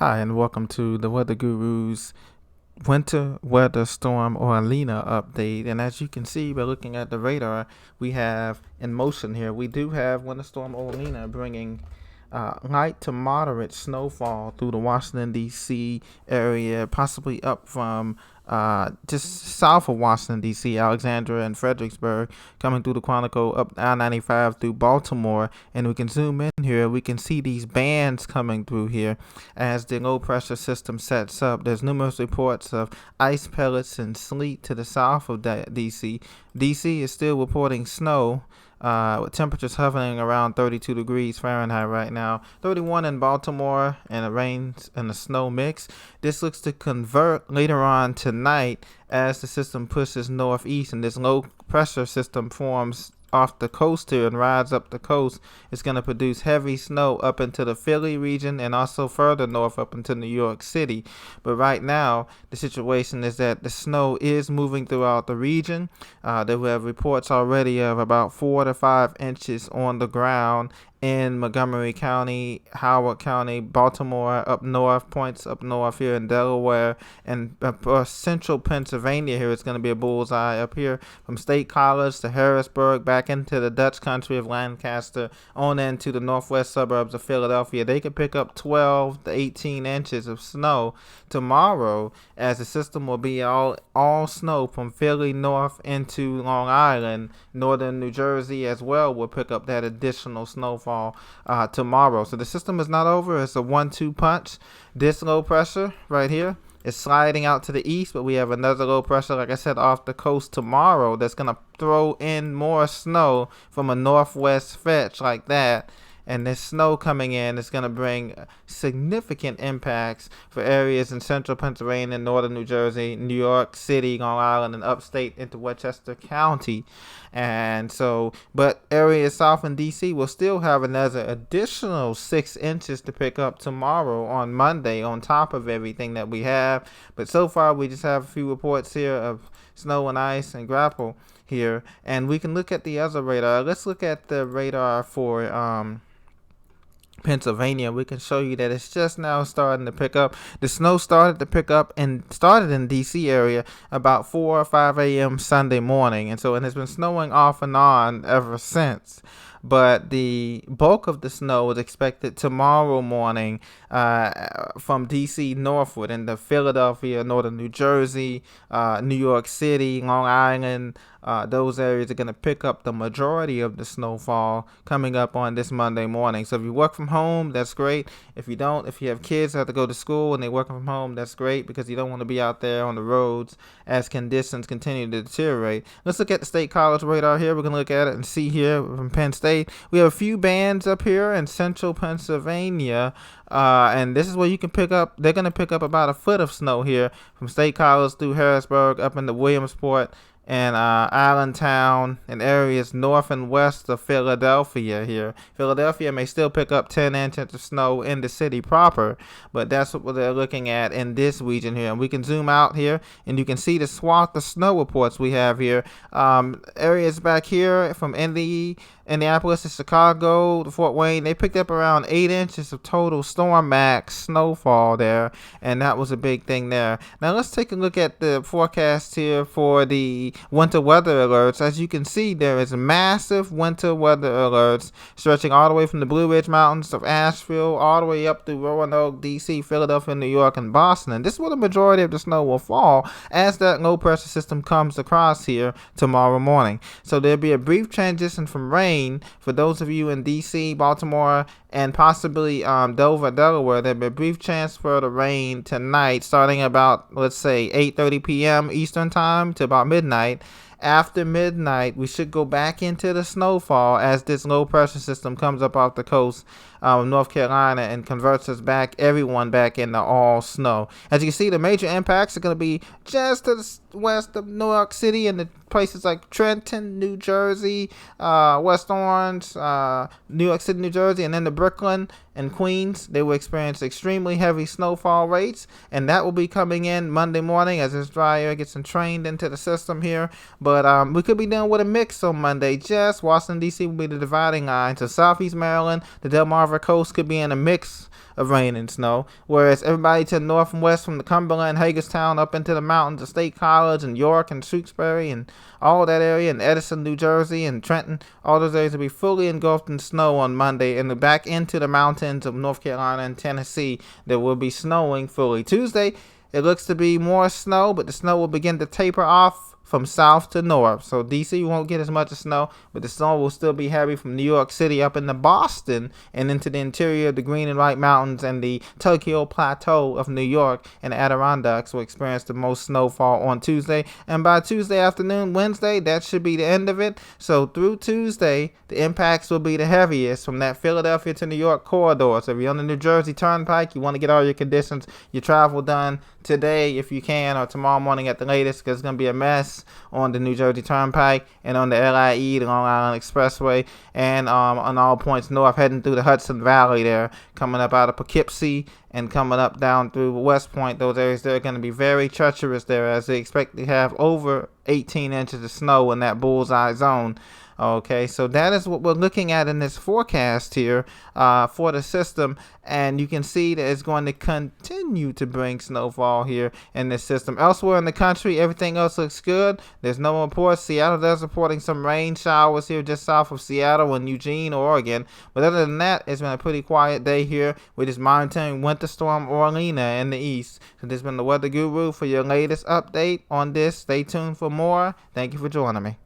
Hi, and welcome to the Weather Guru's winter weather storm Orlena update. And as you can see by looking at the radar, we have in motion here, we do have winter storm Orlena bringing light to moderate snowfall through the Washington, D.C. area, possibly up from just south of Washington, D.C., Alexandria and Fredericksburg, coming through the Quantico up I-95 through Baltimore. And we can zoom in here. We can see these bands coming through here as the low pressure system sets up. There's numerous reports of ice pellets and sleet to the south of D.C. D.C. is still reporting snow, with temperatures hovering around 32 degrees Fahrenheit right now. 31 in Baltimore, and the rain and the snow mix. This looks to convert later on tonight as the system pushes northeast and this low pressure system forms off the coast here and rides up the coast. It's going to produce heavy snow up into the Philly region and also further north up into New York City. But right now, the situation is that the snow is moving throughout the region. There we have reports already of about 4 to 5 inches on the ground in Montgomery County, Howard County, Baltimore, up north, points up north here in Delaware, and central Pennsylvania here. It's going to be a bullseye up here from State College to Harrisburg, back into the Dutch country of Lancaster, on into the northwest suburbs of Philadelphia. They could pick up 12 to 18 inches of snow tomorrow, as the system will be all snow from Philly north into Long Island. Northern New Jersey as well will pick up that additional snowfall tomorrow. So the system is not over. It's a 1-2 punch. This low pressure right here is sliding out to the east, but we have another low pressure, like I said, off the coast tomorrow that's going to throw in more snow from a northwest fetch like that. And this snow coming in is going to bring significant impacts for areas in central Pennsylvania, northern New Jersey, New York City, Long Island, and upstate into Westchester County. And so, but areas south in D.C. will still have another additional 6 inches to pick up tomorrow on Monday on top of everything that we have. But so far, we just have a few reports here of snow and ice and grapple here. And we can look at the other radar. Let's look at the radar for Pennsylvania. We can show you that it's just now starting to pick up. The snow started to pick up and started in DC area about 4 or 5 a.m. Sunday morning, and it's been snowing off and on ever since. But the bulk of the snow is expected tomorrow morning from D.C. northward into Philadelphia, northern New Jersey, New York City, Long Island. Those areas are going to pick up the majority of the snowfall coming up on this Monday morning. So if you work from home, that's great. If you don't, if you have kids that have to go to school and they're working from home, that's great, because you don't want to be out there on the roads as conditions continue to deteriorate. Let's look at the State College radar here. We're going to look at it and see here from Penn State. We have a few bands up here in central Pennsylvania, and this is where you can pick up. They're going to pick up about a foot of snow here from State College through Harrisburg up into Williamsport and Allentown and areas north and west of Philadelphia here. Philadelphia may still pick up 10 inches of snow in the city proper, but that's what they're looking at in this region here. And we can zoom out here and you can see the swath of snow reports we have here. Areas back here from Indianapolis to Chicago to Fort Wayne, they picked up around 8 inches of total storm max snowfall there, and that was a big thing there. Now let's take a look at the forecast here for the winter weather alerts. As you can see, there is massive winter weather alerts stretching all the way from the Blue Ridge Mountains of Asheville all the way up through Roanoke, D.C., Philadelphia, New York, and Boston. And this is where the majority of the snow will fall as that low pressure system comes across here tomorrow morning. So there'll be a brief transition from rain for those of you in D.C., Baltimore, and possibly Dover, Delaware. There'll be a brief transfer to rain tonight, starting about, let's say, 8:30 p.m. Eastern time to about midnight. After midnight, we should go back into the snowfall as this low pressure system comes up off the coast of North Carolina and converts everyone back into all snow. As you can see, the major impacts are going to be just to the west of New York City and the places like Trenton, New Jersey, West Orange, New York City, New Jersey, and then the Brooklyn and Queens, they will experience extremely heavy snowfall rates, and that will be coming in Monday morning as this dry air gets entrained into the system here. But we could be dealing with a mix on Monday. Just Washington, D.C. will be the dividing line. So Southeast Maryland, the Delmarva coast could be in a mix of rain and snow, whereas everybody to the north and west from the Cumberland, Hagerstown, up into the mountains of State College and York and Tewksbury and all that area, and Edison, New Jersey, and Trenton, all those areas will be fully engulfed in snow on Monday, and back into the mountains of North Carolina and Tennessee, there will be snowing fully. Tuesday, it looks to be more snow, but the snow will begin to taper off from south to north. So DC won't get as much snow, but the snow will still be heavy from New York City up into Boston and into the interior of the Green and White Mountains and the Tokyo Plateau of New York, and the Adirondacks will experience the most snowfall on Tuesday. And by Tuesday afternoon, Wednesday, that should be the end of it. So through Tuesday, the impacts will be the heaviest from that Philadelphia to New York corridor. So if you're on the New Jersey Turnpike, you want to get all your conditions, your travel done today if you can, or tomorrow morning at the latest, because it's going to be a mess on the New Jersey Turnpike and on the LIE, the Long Island Expressway, and on all points north, heading through the Hudson Valley there, coming up out of Poughkeepsie and coming up down through West Point. Those areas, they're going to be very treacherous there, as they expect to have over 18 inches of snow in that bullseye zone. Okay, so that is what we're looking at in this forecast here for the system, and you can see that it's going to continue to bring snowfall here in this system. Elsewhere in the country, everything else looks good. There's no reports. Seattle does reporting some rain showers here just south of Seattle and Eugene, Oregon, but other than that, it's been a pretty quiet day here. We're just monitoring Winter Storm Orlena in the east. So this has been the Weather Guru for your latest update on this. Stay tuned for more. Thank you for joining me.